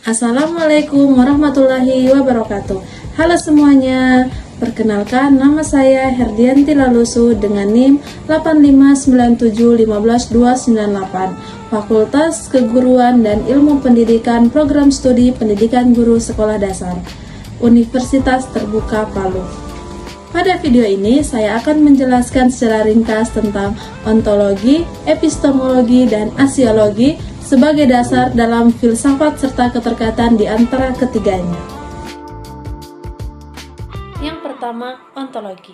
Assalamualaikum warahmatullahi wabarakatuh. Halo semuanya, perkenalkan nama saya Herdianti Lalusu dengan NIM 859715298, Fakultas Keguruan dan Ilmu Pendidikan Program Studi Pendidikan Guru Sekolah Dasar, Universitas Terbuka Palu. Pada video ini, saya akan menjelaskan secara ringkas tentang ontologi, epistemologi, dan aksiologi sebagai dasar dalam filsafat serta keterkaitan di antara ketiganya. Yang pertama, ontologi.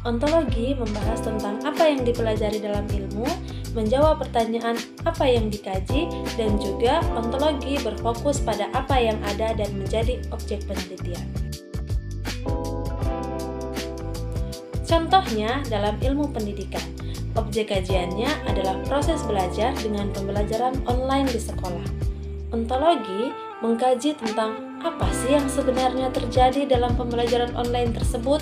Ontologi membahas tentang apa yang dipelajari dalam ilmu, menjawab pertanyaan apa yang dikaji, dan juga ontologi berfokus pada apa yang ada dan menjadi objek penelitian. Contohnya dalam ilmu pendidikan, objek kajiannya adalah proses belajar dengan pembelajaran online di sekolah. Ontologi mengkaji tentang apa sih yang sebenarnya terjadi dalam pembelajaran online tersebut.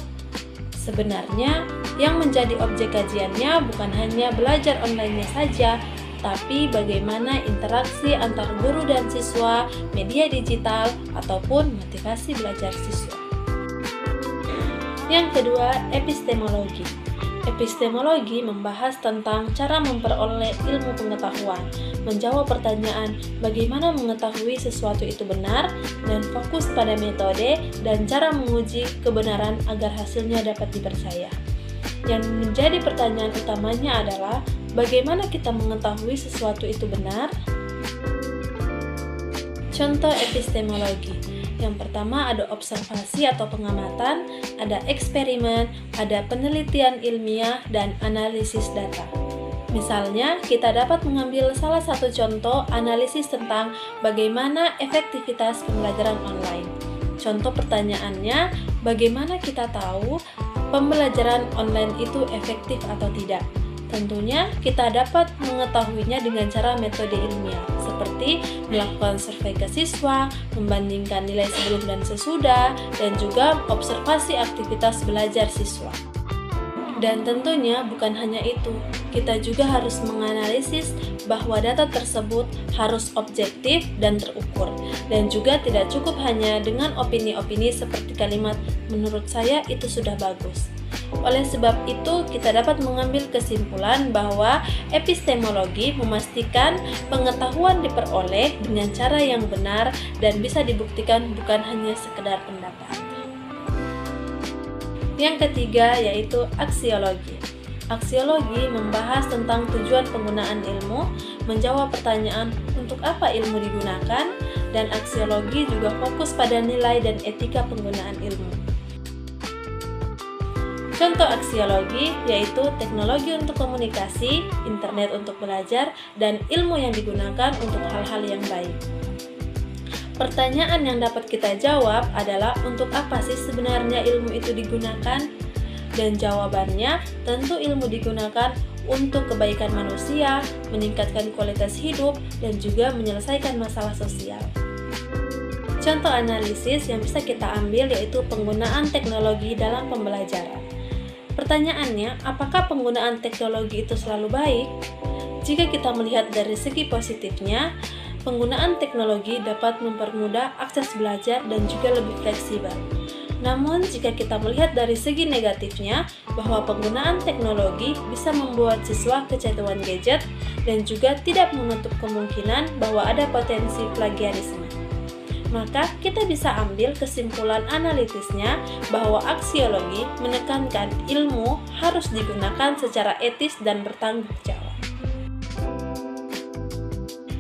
Sebenarnya, yang menjadi objek kajiannya bukan hanya belajar online-nya saja, tapi bagaimana interaksi antar guru dan siswa, media digital, ataupun motivasi belajar siswa. Yang kedua, epistemologi. Epistemologi membahas tentang cara memperoleh ilmu pengetahuan, menjawab pertanyaan bagaimana mengetahui sesuatu itu benar, dan fokus pada metode dan cara menguji kebenaran agar hasilnya dapat dipercaya. Yang menjadi pertanyaan utamanya adalah bagaimana kita mengetahui sesuatu itu benar? Contoh epistemologi. Yang pertama ada observasi atau pengamatan, ada eksperimen, ada penelitian ilmiah, dan analisis data. Misalnya, kita dapat mengambil salah satu contoh analisis tentang bagaimana efektivitas pembelajaran online. Contoh pertanyaannya, bagaimana kita tahu pembelajaran online itu efektif atau tidak? Tentunya kita dapat mengetahuinya dengan cara metode ilmiah, seperti melakukan survei ke siswa, membandingkan nilai sebelum dan sesudah, dan juga observasi aktivitas belajar siswa. Dan tentunya bukan hanya itu, kita juga harus menganalisis bahwa data tersebut harus objektif dan terukur, dan juga tidak cukup hanya dengan opini-opini seperti kalimat "menurut saya itu sudah bagus". Oleh sebab itu, kita dapat mengambil kesimpulan bahwa epistemologi memastikan pengetahuan diperoleh dengan cara yang benar dan bisa dibuktikan bukan hanya sekedar pendapat. Yang ketiga yaitu aksiologi. Aksiologi membahas tentang tujuan penggunaan ilmu, menjawab pertanyaan untuk apa ilmu digunakan, dan aksiologi juga fokus pada nilai dan etika penggunaan ilmu. Contoh aksiologi yaitu teknologi untuk komunikasi, internet untuk belajar, dan ilmu yang digunakan untuk hal-hal yang baik. Pertanyaan yang dapat kita jawab adalah untuk apa sih sebenarnya ilmu itu digunakan? Dan jawabannya tentu ilmu digunakan untuk kebaikan manusia, meningkatkan kualitas hidup, dan juga menyelesaikan masalah sosial. Contoh analisis yang bisa kita ambil yaitu penggunaan teknologi dalam pembelajaran. Pertanyaannya, apakah penggunaan teknologi itu selalu baik? Jika kita melihat dari segi positifnya, penggunaan teknologi dapat mempermudah akses belajar dan juga lebih fleksibel. Namun, jika kita melihat dari segi negatifnya, bahwa penggunaan teknologi bisa membuat siswa kecanduan gadget dan juga tidak menutup kemungkinan bahwa ada potensi plagiarisme. Maka kita bisa ambil kesimpulan analitisnya bahwa aksiologi menekankan ilmu harus digunakan secara etis dan bertanggung jawab.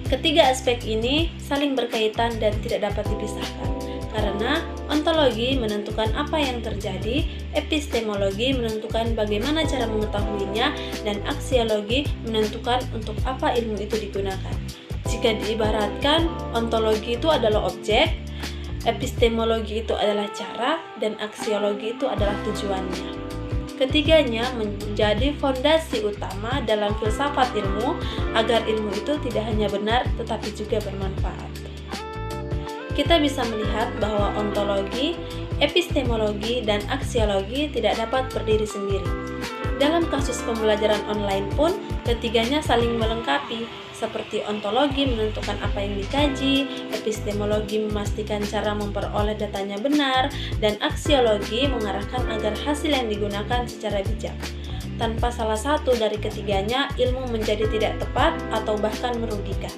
Ketiga aspek ini saling berkaitan dan tidak dapat dipisahkan, karena ontologi menentukan apa yang terjadi, epistemologi menentukan bagaimana cara mengetahuinya, dan aksiologi menentukan untuk apa ilmu itu digunakan. Jika diibaratkan, ontologi itu adalah objek, epistemologi itu adalah cara, dan aksiologi itu adalah tujuannya. Ketiganya menjadi fondasi utama dalam filsafat ilmu agar ilmu itu tidak hanya benar tetapi juga bermanfaat. Kita bisa melihat bahwa ontologi, epistemologi, dan aksiologi tidak dapat berdiri sendiri. Dalam kasus pembelajaran online pun, ketiganya saling melengkapi, seperti ontologi menentukan apa yang dikaji, epistemologi memastikan cara memperoleh datanya benar, dan aksiologi mengarahkan agar hasil yang digunakan secara bijak. Tanpa salah satu dari ketiganya, ilmu menjadi tidak tepat atau bahkan merugikan.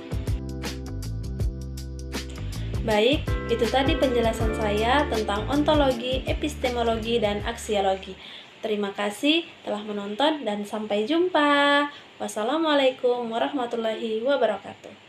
Baik, itu tadi penjelasan saya tentang ontologi, epistemologi, dan aksiologi. Terima kasih telah menonton dan sampai jumpa. Wassalamualaikum warahmatullahi wabarakatuh.